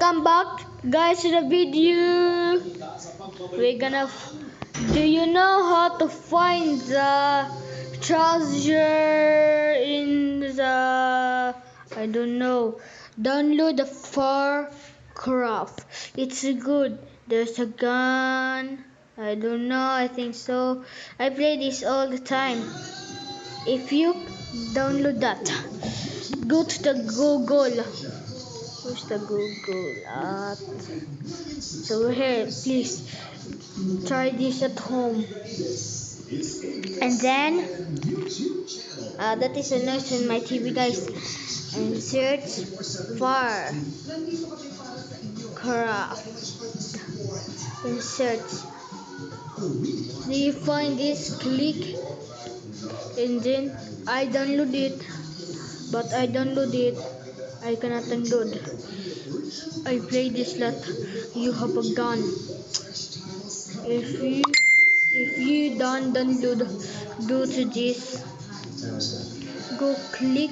welcome back guys to the video. We're gonna do you know how to find the treasure in the I don't know. Download the Farcraft. It's good. There's a gun. I don't know, I think so. I play this all the time. If you download that, go to the Google. Where's the Google at? So here, please try this at home. And then, that is a noise in my TV, guys. And search Farcraft. And search. Do you find this? Click. And then I download it. But I download it. I cannot download. I play this lot. You have a gun. If you don't download, go to this. Go click.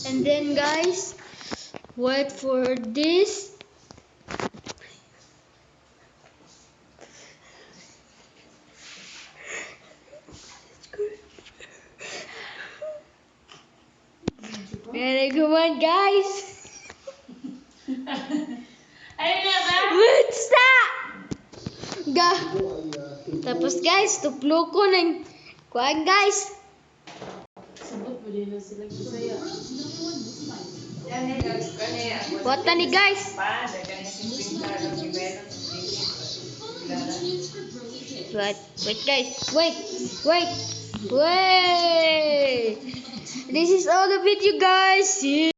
And then guys, wait for this. Very good one, guys. What's that? Tapos guys, tuplo ko ng kuwan guys. What ni guys? Wait guys, wait. This is all the video guys. See